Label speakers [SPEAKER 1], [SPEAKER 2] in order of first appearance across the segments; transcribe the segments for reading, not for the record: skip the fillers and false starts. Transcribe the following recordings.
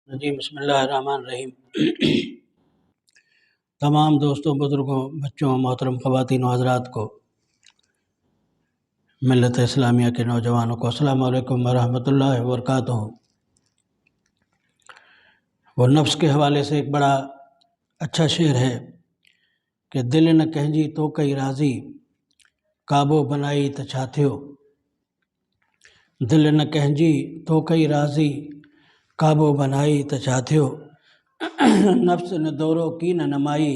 [SPEAKER 1] جی بسم اللہ الرحمن الرحیم۔ تمام دوستوں، بزرگوں، بچوں، محترم خواتین و حضرات کو، ملت اسلامیہ کے نوجوانوں کو السلام علیکم ورحمۃ اللہ وبرکاتہ۔ وہ نفس کے حوالے سے ایک بڑا اچھا شعر ہے کہ دل نہ کہنجی تو کئی راضی، کعبو بنائی تو چھاتھیو۔ دل نہ کہنجی تو کئی راضی، کعبو بنائی تو چھاتھیو۔ نفس نے دورو کی نہ نمائی،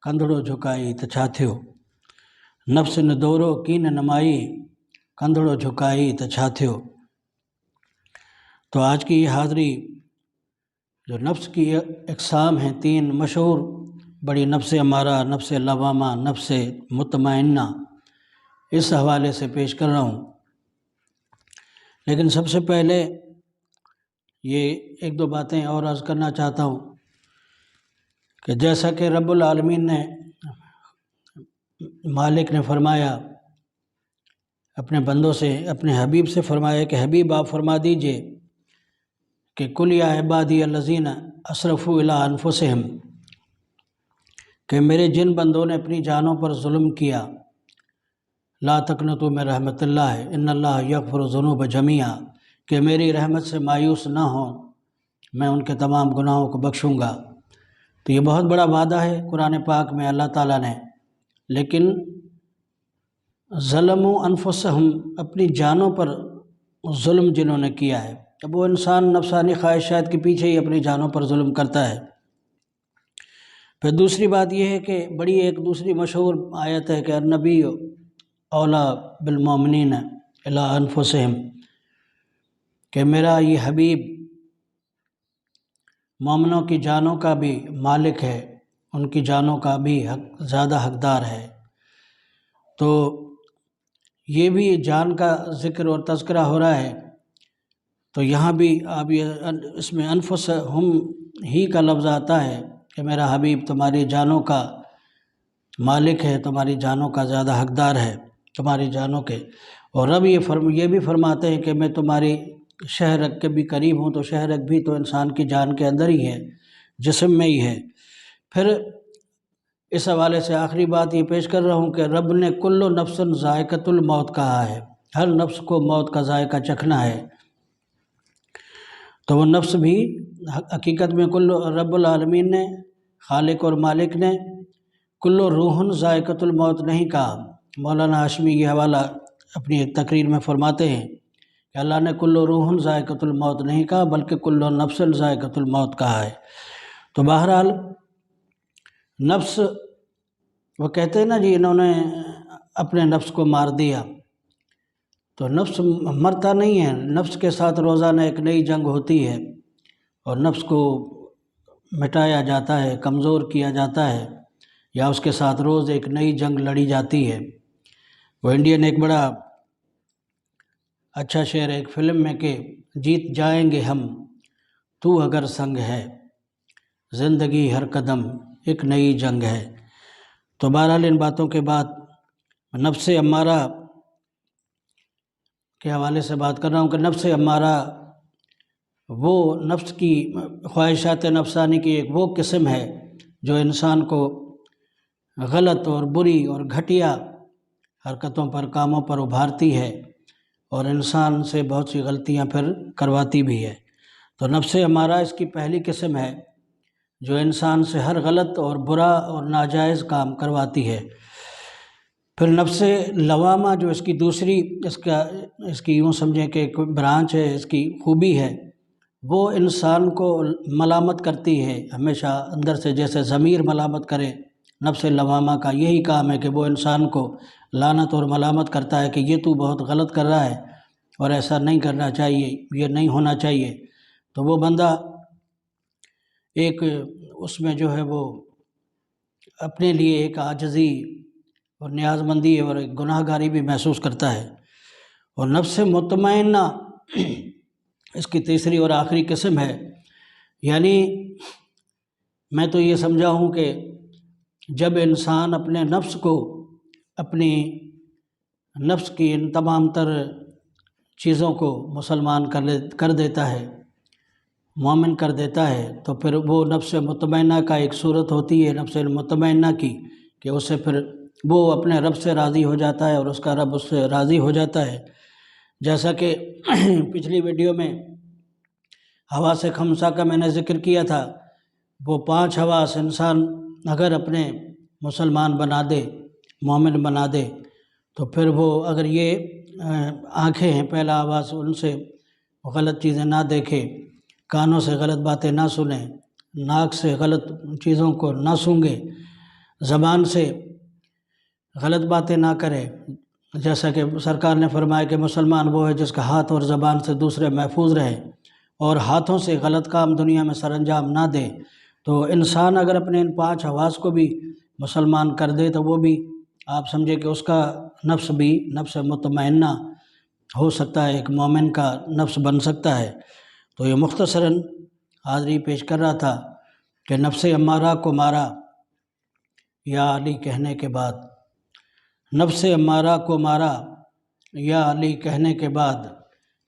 [SPEAKER 1] کندھڑو جھکائی تو چھاتھیو۔ نفس نے دورو کی نہ نمائی، کندھڑو جھکائی تو چھاتھیو۔ تو آج کی یہ حاضری جو نفس کی اقسام ہیں، تین مشہور بڑی، نفس امارہ، نفس لوامہ، نفس مطمئنہ، اس حوالے سے پیش کر رہا ہوں۔ لیکن سب سے پہلے یہ ایک دو باتیں اور عرض کرنا چاہتا ہوں کہ جیسا کہ رب العالمین نے، مالک نے فرمایا اپنے بندوں سے، اپنے حبیب سے فرمایا کہ حبیب آپ فرما دیجئے کہ کل یا عبادی الذین اسرفوا الی انفسہم، کہ میرے جن بندوں نے اپنی جانوں پر ظلم کیا، لا تقنطوا من رحمت اللہ ان اللہ یغفر الذنوب جمیعا، کہ میری رحمت سے مایوس نہ ہوں، میں ان کے تمام گناہوں کو بخشوں گا۔ تو یہ بہت بڑا وعدہ ہے قرآن پاک میں اللہ تعالیٰ نے، لیکن ظلموا انفسہم، اپنی جانوں پر ظلم جنہوں نے کیا ہے، اب وہ انسان نفسانی خواہشات کے پیچھے ہی اپنی جانوں پر ظلم کرتا ہے۔ پھر دوسری بات یہ ہے کہ بڑی ایک دوسری مشہور آیت ہے کہ النبی اولیٰ بالمؤمنین الی انفسہم، کہ میرا یہ حبیب مومنوں کی جانوں کا بھی مالک ہے، ان کی جانوں کا بھی زیادہ حقدار ہے۔ تو یہ بھی جان کا ذکر اور تذکرہ ہو رہا ہے، تو یہاں بھی آپ یہ اس میں انفسہم ہی کا لفظ آتا ہے کہ میرا حبیب تمہاری جانوں کا مالک ہے، تمہاری جانوں کا زیادہ حقدار ہے، تمہاری جانوں کے۔ اور رب یہ بھی فرماتے ہیں کہ میں تمہاری شہرک کے بھی قریب ہوں، تو شہرک بھی تو انسان کی جان کے اندر ہی ہے، جسم میں ہی ہے۔ پھر اس حوالے سے آخری بات یہ پیش کر رہا ہوں کہ رب نے کل نفس ذائقۃ الموت کہا ہے، ہر نفس کو موت کا ذائقہ چکھنا ہے۔ تو وہ نفس بھی حقیقت میں رب العالمین نے، خالق اور مالک نے، کل روح ذائقۃ الموت نہیں کہا۔ مولانا ہاشمی یہ حوالہ اپنی ایک تقریر میں فرماتے ہیں کہ اللہ نے کل روح ذائقۃ الموت نہیں کہا، بلکہ کل نفس ذائقۃ الموت کہا ہے۔ تو بہرحال نفس، وہ کہتے ہیں نا جی انہوں نے اپنے نفس کو مار دیا، تو نفس مرتا نہیں ہے، نفس کے ساتھ روزانہ ایک نئی جنگ ہوتی ہے، اور نفس کو مٹایا جاتا ہے، کمزور کیا جاتا ہے، یا اس کے ساتھ روز ایک نئی جنگ لڑی جاتی ہے۔ وہ انڈین ایک بڑا اچھا شعر ہے ایک فلم میں کہ جیت جائیں گے ہم تو اگر سنگ ہے، زندگی ہر قدم ایک نئی جنگ ہے۔ تو بہرحال ان باتوں کے بعد نفس امارہ کے حوالے سے بات کر رہا ہوں کہ نفس امارہ وہ نفس کی خواہشات نفسانی کی ایک وہ قسم ہے جو انسان کو غلط اور بری اور گھٹیا حرکتوں پر، کاموں پر ابھارتی ہے، اور انسان سے بہت سی غلطیاں پھر کرواتی بھی ہے۔ تو نفس امارہ اس کی پہلی قسم ہے جو انسان سے ہر غلط اور برا اور ناجائز کام کرواتی ہے۔ پھر نفس لوامہ جو اس کی دوسری، اس کی یوں سمجھیں کہ ایک برانچ ہے، اس کی خوبی ہے، وہ انسان کو ملامت کرتی ہے ہمیشہ اندر سے، جیسے ضمیر ملامت کرے۔ نفس لوامہ کا یہی کام ہے کہ وہ انسان کو لعنت اور ملامت کرتا ہے کہ یہ تو بہت غلط کر رہا ہے، اور ایسا نہیں کرنا چاہیے، یہ نہیں ہونا چاہیے۔ تو وہ بندہ ایک اس میں جو ہے وہ اپنے لیے ایک عاجزی اور نیاز مندی اور ایک گناہ گاری بھی محسوس کرتا ہے۔ اور نفس مطمئنہ اس کی تیسری اور آخری قسم ہے، یعنی میں تو یہ سمجھا ہوں کہ جب انسان اپنے نفس کو، اپنی نفس کی ان تمام تر چیزوں کو مسلمان کر دیتا ہے، مومن کر دیتا ہے تو پھر وہ نفس مطمئنہ کا ایک صورت ہوتی ہے نفس مطمئنہ کی، کہ اسے پھر وہ اپنے رب سے راضی ہو جاتا ہے اور اس کا رب اس سے راضی ہو جاتا ہے۔ جیسا کہ پچھلی ویڈیو میں حواس خمسہ کا میں نے ذکر کیا تھا، وہ 5 حواس انسان اگر اپنے مسلمان بنا دے، مومن بنا دے، تو پھر وہ اگر یہ آنکھیں ہیں پہلا حواس، ان سے غلط چیزیں نہ دیکھے، کانوں سے غلط باتیں نہ سنیں، ناک سے غلط چیزوں کو نہ سونگے، زبان سے غلط باتیں نہ کرے، جیسا کہ سرکار نے فرمایا کہ مسلمان وہ ہے جس کا ہاتھ اور زبان سے دوسرے محفوظ رہے، اور ہاتھوں سے غلط کام دنیا میں سر انجام نہ دے۔ تو انسان اگر اپنے ان 5 حواس کو بھی مسلمان کر دے تو وہ بھی آپ سمجھے کہ اس کا نفس بھی نفس مطمئنہ ہو سکتا ہے، ایک مومن کا نفس بن سکتا ہے۔ تو یہ مختصراً حاضری پیش کر رہا تھا کہ نفس امارہ کو مارا یا علی کہنے کے بعد، نفس امارہ کو مارا یا علی کہنے کے بعد،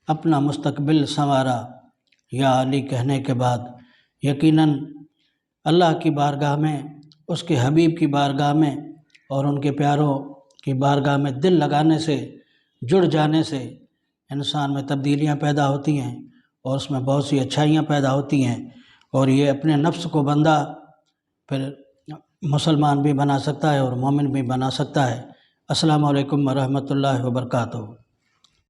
[SPEAKER 1] اپنا مستقبل سنوارا یا علی کہنے کے بعد۔ یقیناً اللہ کی بارگاہ میں، اس کے حبیب کی بارگاہ میں اور ان کے پیاروں کی بارگاہ میں دل لگانے سے، جڑ جانے سے انسان میں تبدیلیاں پیدا ہوتی ہیں اور اس میں بہت سی اچھائیاں پیدا ہوتی ہیں، اور یہ اپنے نفس کو بندہ پھر مسلمان بھی بنا سکتا ہے اور مومن بھی بنا سکتا ہے۔ السلام علیکم ورحمۃ اللہ وبرکاتہ۔